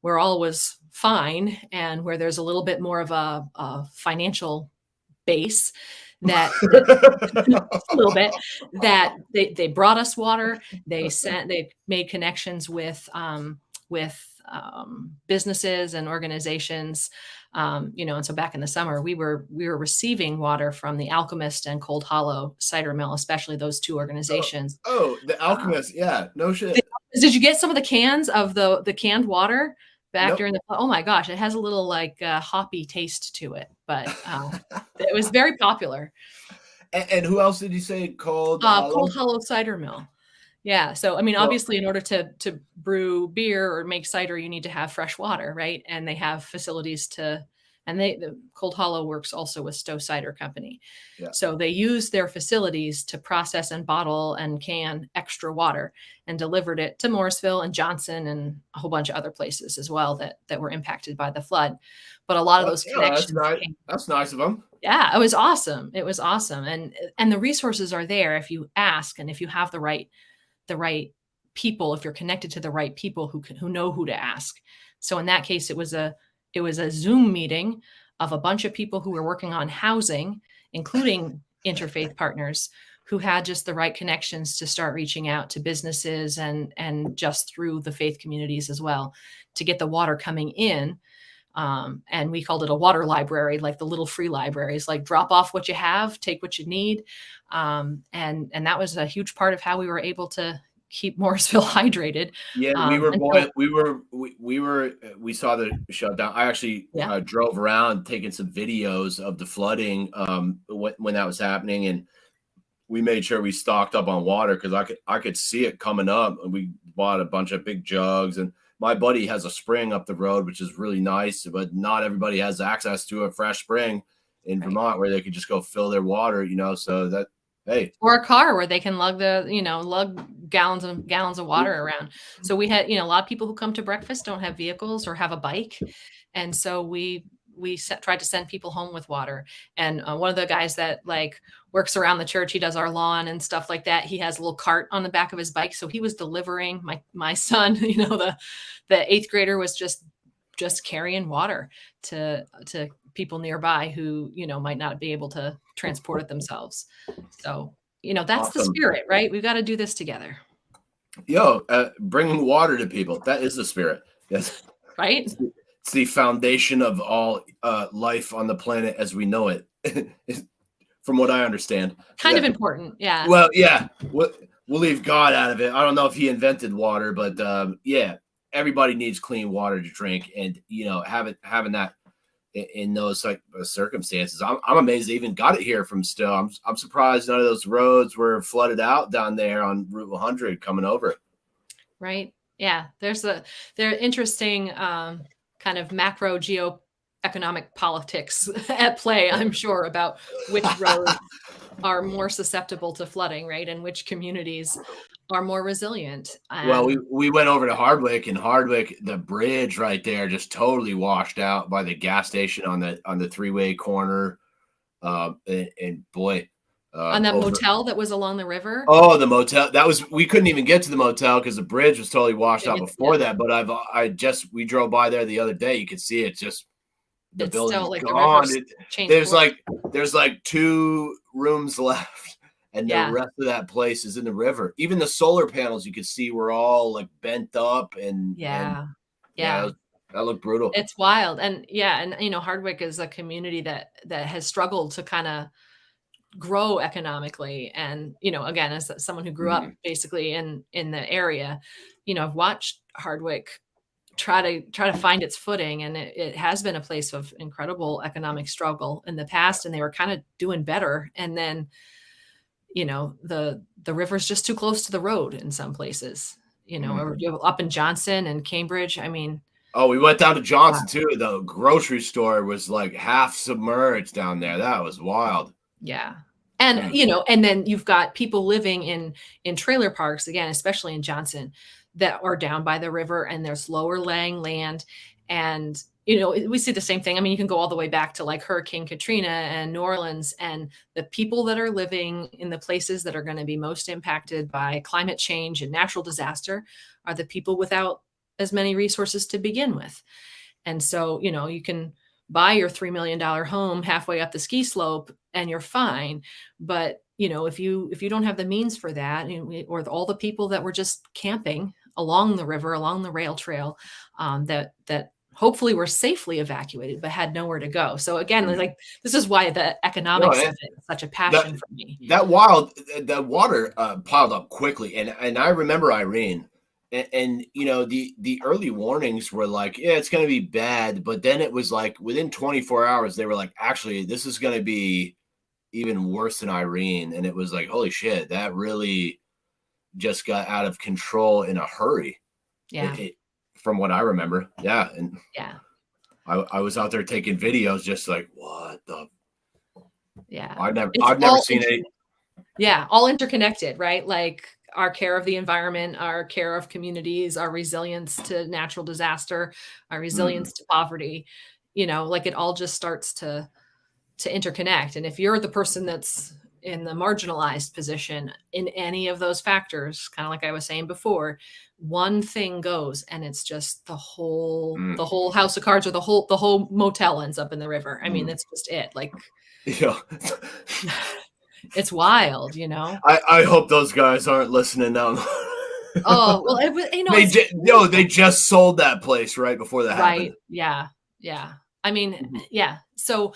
S2: where all was fine and where there's a little bit more of a financial base that a little bit, that they brought us water. They made connections with businesses and organizations, and so back in the summer we were receiving water from the Alchemist and Cold Hollow cider mill, especially those two organizations.
S1: Oh, the Alchemist. Yeah, no shit.
S2: Did you get some of the cans of the canned water back
S1: Nope.
S2: during the, oh my gosh, it has a little like hoppy taste to it, but it was very popular.
S1: And who else did you say? Cold
S2: Cold
S1: Hollow?
S2: Hollow Cider Mill. Yeah. So, I mean,
S1: Well,
S2: obviously, in order to brew beer or make cider, you need to have fresh water, right? And they have facilities to, and the Cold Hollow works also with Stowe Cider Company.
S1: yeah.
S2: So they use their facilities to process and bottle and can extra water and delivered it to Morrisville and Johnson and a whole bunch of other places as well that were impacted by the flood. But a lot of
S1: Well,
S2: those
S1: yeah, that's
S2: connections
S1: nice.
S2: came.
S1: That's nice of them.
S2: Yeah, it was awesome. It was awesome. And the resources are there if you ask and if you have the right people, if you're connected to the right people who know who to ask. So in that case, it was a Zoom meeting of a bunch of people who were working on housing, including interfaith partners who had just the right connections to start reaching out to businesses and just through the faith communities as well to get the water coming in. And we called it a water library, like the little free libraries, like drop off what you have, take what you need. And that was a huge part of how we were able to keep Morrisville hydrated.
S1: Yeah,
S2: And so,
S1: we saw the shutdown. I actually
S2: yeah,
S1: drove around taking some videos of the flooding when that was happening, and we made sure we stocked up on water because I could see it coming up, and we bought a bunch of big jugs. And my buddy has a spring up the road, which is really nice, but not everybody has access to a fresh spring in
S2: right.
S1: Vermont where they could just go fill their water. So that, hey,
S2: Or a car where they can lug gallons and gallons of water around. So we had, a lot of people who come to breakfast don't have vehicles or have a bike. And so tried to send people home with water. And one of the guys that like works around the church, he does our lawn and stuff like that. He has a little cart on the back of his bike. So he was delivering my son, the eighth grader was just carrying water to people nearby who, might not be able to transport it themselves. So, that's the
S1: awesome.
S2: spirit, right? We've got to do this together.
S1: Bringing water to people. That is the spirit. Yes.
S2: Right.
S1: It's the foundation of all life on the planet as we know it, from what I understand.
S2: Kind of important. Yeah.
S1: Well, yeah, we'll leave God out of it. I don't know if he invented water, but yeah, everybody needs clean water to drink, and having that in those like circumstances, I'm amazed they even got it here from Stowe. I'm surprised none of those roads were flooded out down there on Route 100 coming over.
S2: Right. Yeah. They're interesting kind of macro geoeconomic politics at play, I'm sure, about which roads are more susceptible to flooding, right? And which communities are more resilient.
S1: Well, we went over to Hardwick, and Hardwick, the bridge right there just totally washed out by the gas station on the three-way corner. And boy,
S2: on that motel that was along the river.
S1: Oh, the motel. We couldn't even get to the motel because the bridge was totally washed out before that. But we drove by there the other day. You could see it just, the building's
S2: like
S1: gone.
S2: The
S1: There's like 2 rooms left, and the rest of that place is in the river. Even the solar panels you could see were all like bent up and that looked brutal.
S2: It's wild. And Hardwick is a community that has struggled to kind of grow economically. And, again, as someone who grew up basically in the area, I've watched Hardwick try to find its footing. And it has been a place of incredible economic struggle in the past. And they were kind of doing better. And then, the river's just too close to the road in some places, or up in Johnson and Cambridge. I mean,
S1: oh, we went down to Johnson too. The grocery store was like half submerged down there. That was wild.
S2: Yeah. And, and then you've got people living in trailer parks, again, especially in Johnson, that are down by the river, and there's lower laying land. And, we see the same thing. I mean, you can go all the way back to like Hurricane Katrina and New Orleans, and the people that are living in the places that are going to be most impacted by climate change and natural disaster are the people without as many resources to begin with. And so, you can buy your $3 million home halfway up the ski slope and you're fine. But, if you don't have the means for that, or all the people that were just camping along the river, along the rail trail, that hopefully were safely evacuated, but had nowhere to go. So again, like, this is why the economics of it is such a passion for me.
S1: That water piled up quickly. And I remember Irene, and you know, the early warnings were like, yeah, it's going to be bad. But then it was like within 24 hours, they were like, actually, this is going to be even worse than Irene. And it was like, holy shit, that really just got out of control in a hurry.
S2: Yeah.
S1: From what I remember. Yeah. And
S2: yeah,
S1: I was out there taking videos just like, what the?
S2: yeah.
S1: I've never seen it.
S2: Yeah. All interconnected, right? Like our care of the environment, our care of communities, our resilience to natural disaster, our resilience to poverty, you know, like it all just starts to interconnect. And if you're the person that's in the marginalized position in any of those factors, kind of like I was saying before, one thing goes and it's just the whole house of cards or the whole motel ends up in the river. I mean, that's just it. Like,
S1: yeah.
S2: it's wild, you know.
S1: I hope those guys aren't listening now.
S2: Oh, well, you know,
S1: they just sold that place right before that happened.
S2: Yeah. I mean, yeah. So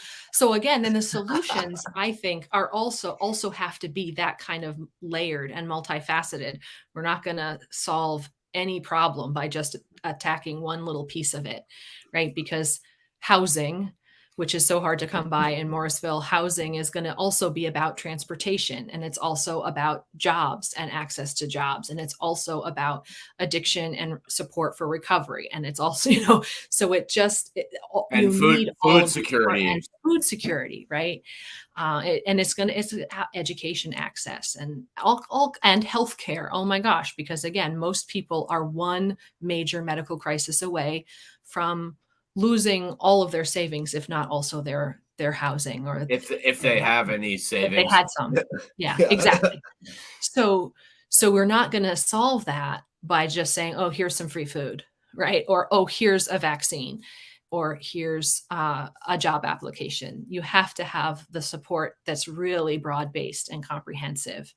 S2: again, then the solutions I think are also have to be that kind of layered and multifaceted. We're not going to solve any problem by just attacking one little piece of it, right? Because housing, which is so hard to come by in Morrisville, housing is going to also be about transportation. And it's also about jobs and access to jobs. And it's also about addiction and support for recovery. And it's also, you know, so
S1: and food security
S2: and food security, right? It's education access and all and healthcare. Oh my gosh, because again, most people are one major medical crisis away from losing all of their savings, if not also their housing, or
S1: if they have any savings.
S2: If they had some. Yeah, exactly. So we're not going to solve that by just saying, oh, here's some free food, right? Or, oh, here's a vaccine, or here's a job application. You have to have the support that's really broad-based and comprehensive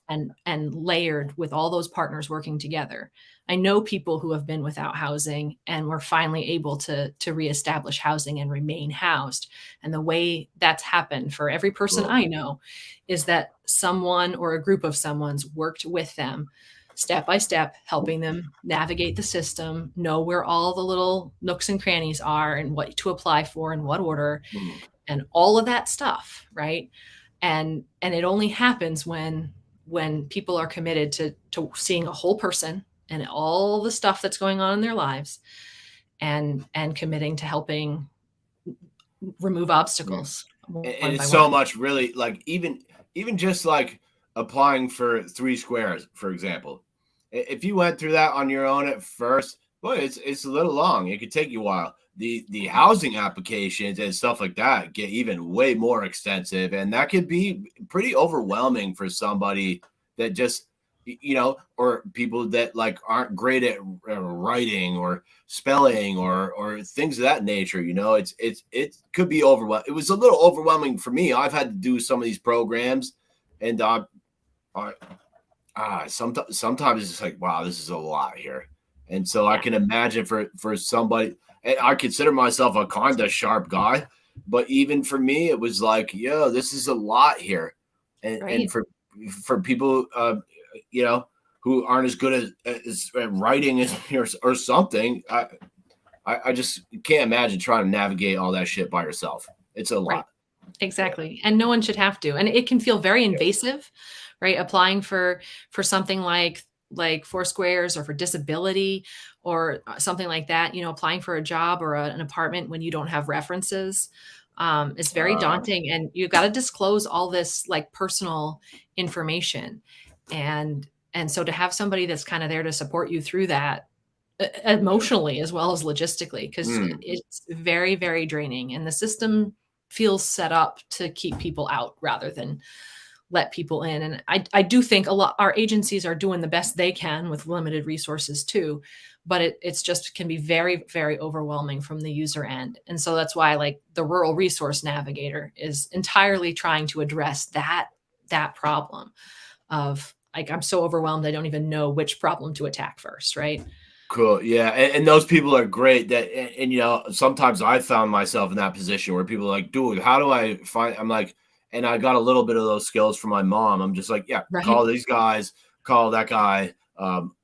S2: and layered with all those partners working together. I know people who have been without housing and were finally able to reestablish housing and remain housed. And the way that's happened for every person I know is that someone or a group of someone's worked with them step by step, helping them navigate the system, know where all the little nooks and crannies are and what to apply for in what order, and all of that stuff, right? And it only happens when people are committed to seeing a whole person and all the stuff that's going on in their lives, and committing to helping remove obstacles.
S1: And it's so much, really, like even just like applying for 3 squares, for example. If you went through that on your own at first, boy, it's a little long. It could take you a while. The housing applications and stuff like that get even way more extensive, and that could be pretty overwhelming for somebody that just, you know, or people that like aren't great at writing or spelling or things of that nature. You know, it could be overwhelming. It was a little overwhelming for me. I've had to do some of these programs, and sometimes it's just like, wow, this is a lot here. And so I can imagine for somebody, and I consider myself a kind of sharp guy, but even for me, it was like, yo, this is a lot here. And for people, you know, who aren't as good as writing or something, I just can't imagine trying to navigate all that shit by yourself. It's a lot.
S2: Right. Exactly. And no one should have to. And it can feel very invasive, right? Applying for something like 4 squares or for disability or something like that, you know, applying for a job or an apartment when you don't have references is very daunting. And you've got to disclose all this like personal information. And so to have somebody that's kind of there to support you through that emotionally as well as logistically, because it's very, very draining. And the system feels set up to keep people out rather than let people in. And I do think our agencies are doing the best they can with limited resources too, but it's just can be very, very overwhelming from the user end. And so that's why like the Rural Resource Navigator is entirely trying to address that problem of like, I'm so overwhelmed, I don't even know which problem to attack first, right?
S1: Cool. Yeah. And those people are great. And you know, sometimes I found myself in that position where people are like, dude, how do I find, I'm like, and I got a little bit of those skills from my mom. I'm just like, yeah, call these guys, call that guy.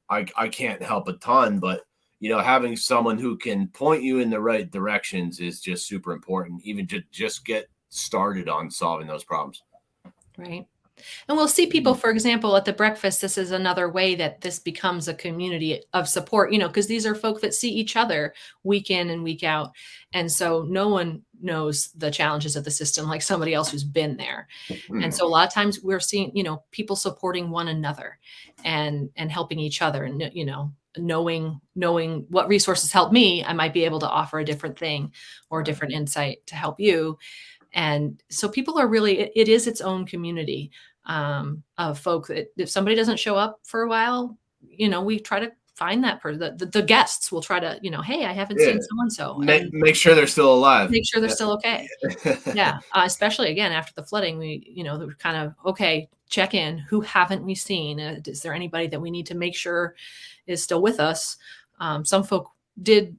S1: I can't help a ton, but having someone who can point you in the right directions is just super important, even to just get started on solving those problems.
S2: Right. And we'll see people, for example, at the breakfast. This is another way that this becomes a community of support, because these are folk that see each other week in and week out. And so no one knows the challenges of the system like somebody else who's been there. And so a lot of times we're seeing, people supporting one another and helping each other, and, knowing what resources help me, I might be able to offer a different thing or a different insight to help you. And so people are really, it is its own community of folk that if somebody doesn't show up for a while, we try to find that person. The guests will try to, hey, I haven't seen so-and-so. And
S1: make sure they're still alive.
S2: Make sure they're still okay. Yeah. Especially again, after the flooding, we kind of, okay, check in. Who haven't we seen? Is there anybody that we need to make sure is still with us? Some folk did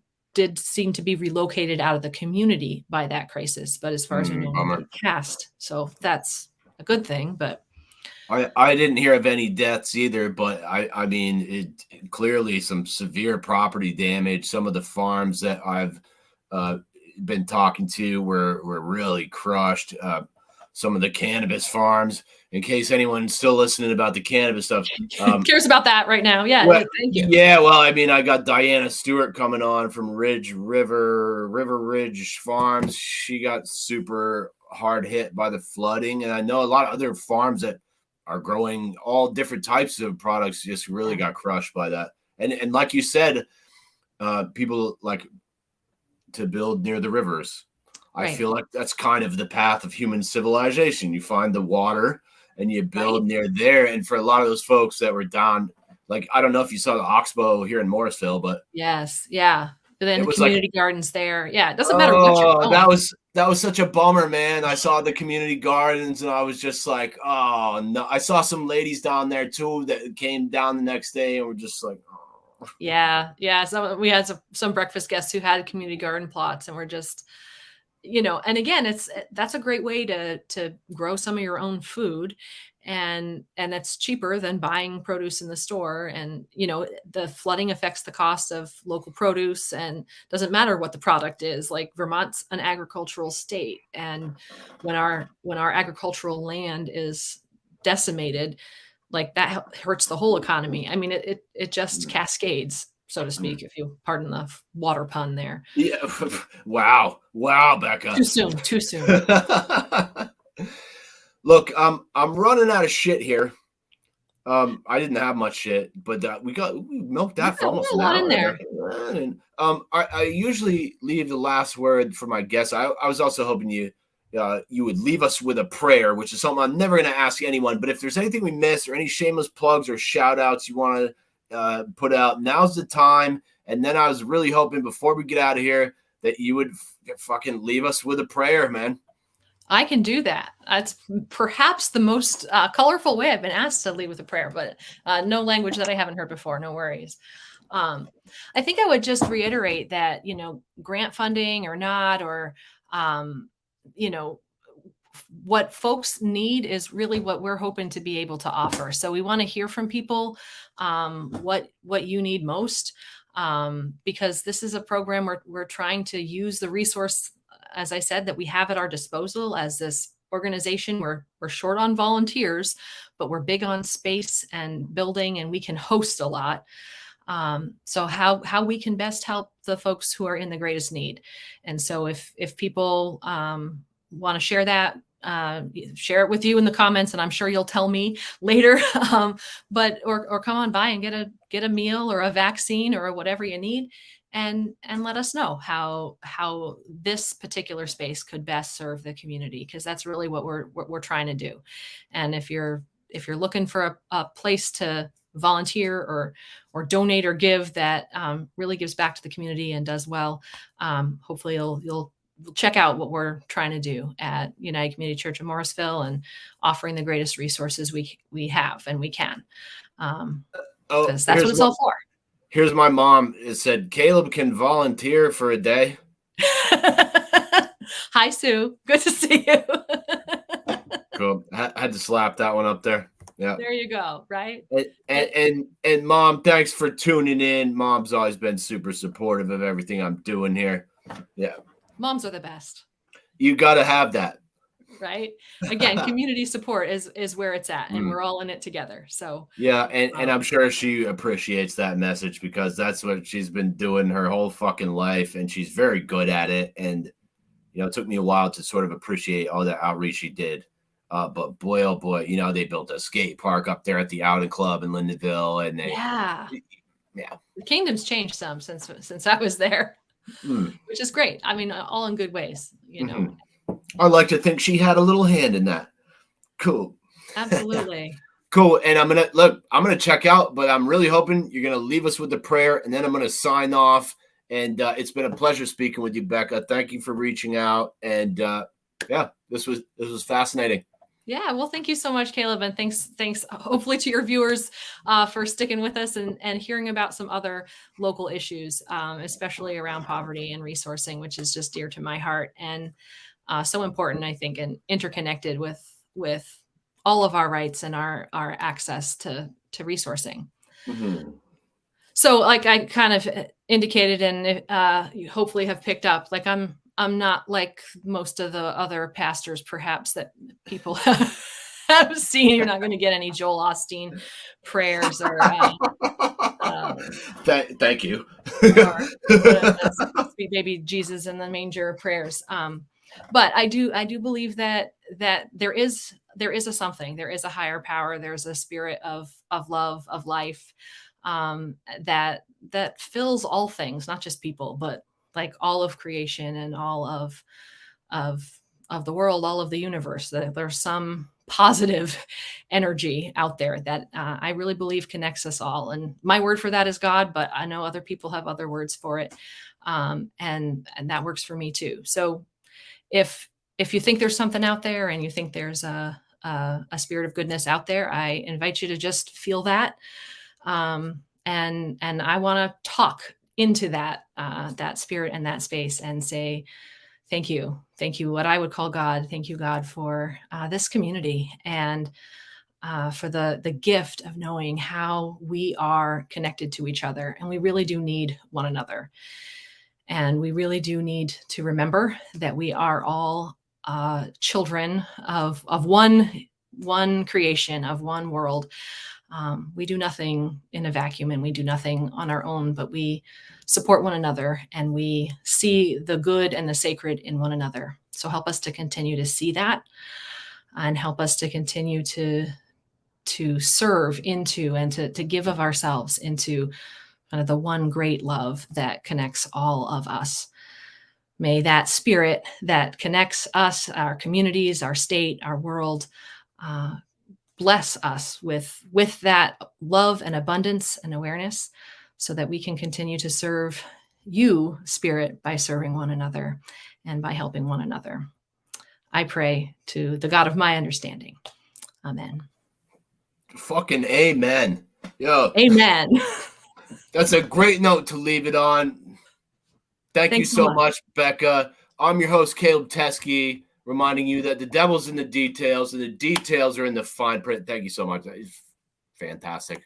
S2: seem to be relocated out of the community by that crisis, but as far as we know, nobody passed. So that's a good thing. But
S1: I didn't hear of any deaths either, but I mean, it clearly some severe property damage. Some of the farms that I've been talking to were really crushed. Some of the cannabis farms, in case anyone's still listening about the cannabis stuff.
S2: Cares about that right now. Yeah.
S1: Well,
S2: thank you.
S1: Yeah. Well, I mean, I got Diana Stewart coming on from River Ridge Farms. She got super hard hit by the flooding. And I know a lot of other farms that are growing all different types of products just really got crushed by that. And like you said, people like to build near the rivers. Right. I feel like that's kind of the path of human civilization. You find the water and you build near there. And for a lot of those folks that were down, like, I don't know if you saw the Oxbow here in Morrisville, but
S2: yes. Yeah. But then the community gardens there. Yeah. It doesn't matter what you're going.
S1: That was such a bummer, man. I saw the community gardens and I was just like, oh no. I saw some ladies down there too that came down the next day and were just like, oh.
S2: Yeah. Yeah. So we had some breakfast guests who had community garden plots and were just, and again, that's a great way to grow some of your own food, and it's cheaper than buying produce in the store. And, the flooding affects the cost of local produce, and doesn't matter what the product is. Like, Vermont's an agricultural state. And when our agricultural land is decimated, like, that hurts the whole economy. I mean, it just cascades, so to speak, if you pardon the water pun there.
S1: Yeah. Wow, Becca.
S2: Too soon.
S1: Look, I'm running out of shit here. I didn't have much shit, but we milked that for almost
S2: a lot in there.
S1: And, I usually leave the last word for my guests. I was also hoping you would leave us with a prayer, which is something I'm never going to ask anyone. But if there's anything we missed or any shameless plugs or shout outs you want to put out, now's the time. And then I was really hoping before we get out of here that you would fucking leave us with a prayer, man.
S2: I can do that. That's perhaps the most colorful way I've been asked to lead with a prayer, but no language that I haven't heard before. No worries. I think I would just reiterate that, grant funding or not, or, what folks need is really what we're hoping to be able to offer. So we want to hear from people what you need most, because this is a program where we're trying to use the resource, as I said, that we have at our disposal as this organization. We're short on volunteers, but we're big on space and building, and we can host a lot. So how we can best help the folks who are in the greatest need. And so if people want to share that, share it with you in the comments, and I'm sure you'll tell me later. But come on by and get a meal or a vaccine or whatever you need, and let us know how this particular space could best serve the community, because that's really what we're trying to do. And if you're looking for a place to volunteer or donate or give that really gives back to the community and does well, hopefully you'll check out what we're trying to do at United Community Church of Morrisville, and offering the greatest resources we have and we can. Because that's what it's all for.
S1: Here's my mom. It said, Caleb can volunteer for a day.
S2: Hi, Sue. Good to see you.
S1: Cool. I had to slap that one up there. Yeah.
S2: There you go. Right.
S1: And Mom, thanks for tuning in. Mom's always been super supportive of everything I'm doing here. Yeah.
S2: Moms are the best.
S1: You got to have that.
S2: Right. Again, community support is where it's at, and we're all in it together. So
S1: yeah, and I'm sure she appreciates that message, because that's what she's been doing her whole fucking life, and she's very good at it. And it took me a while to sort of appreciate all the outreach she did. But boy, oh boy, they built a skate park up there at the Outing Club in Lindenville, and
S2: yeah, the kingdom's changed some since I was there, which is great. I mean, all in good ways,
S1: I like to think she had a little hand in that. Cool.
S2: Absolutely.
S1: Cool. And I'm gonna check out, but I'm really hoping you're gonna leave us with the prayer, and then I'm gonna sign off. And it's been a pleasure speaking with you, Becca. Thank you for reaching out. And this was fascinating.
S2: Yeah, well, thank you so much, Caleb, and thanks hopefully to your viewers for sticking with us and hearing about some other local issues, especially around poverty and resourcing, which is just dear to my heart and so important, I think, and interconnected with all of our rights and our access to resourcing. So, like I kind of indicated, and you hopefully have picked up, like I'm not like most of the other pastors, perhaps, that people have seen. You're not going to get any Joel Osteen prayers or
S1: thank you.
S2: Or sweet baby Jesus in the manger prayers. But I do believe that there is a something, there is a higher power, there's a spirit of love, of life, that fills all things, not just people, but like all of creation and all of the world, all of the universe. There's some positive energy out there that I really believe connects us all. And my word for that is God, but I know other people have other words for it. And that works for me too. So if you think there's something out there and you think there's a spirit of goodness out there, I invite you to just feel that. And I want to talk into that spirit and that space and say, thank you, what I would call God. Thank you, God, for this community and for the gift of knowing how we are connected to each other. And we really do need one another. And we really do need to remember that we are all children of one creation, of one world. We do nothing in a vacuum, and we do nothing on our own, but we support one another, and we see the good and the sacred in one another. So help us to continue to see that, and help us to continue to serve into and to give of ourselves into kind of the one great love that connects all of us. May that spirit that connects us, our communities, our state, our world, bless us with that love and abundance and awareness, so that we can continue to serve you, Spirit, by serving one another and by helping one another. I pray to the God of my understanding. Amen.
S1: Fucking amen. Yo.
S2: Amen.
S1: That's a great note to leave it on. Thanks you so much, Becca. I'm your host, Caleb Teskey, reminding you that the devil's in the details, and the details are in the fine print. Thank you so much. That is fantastic.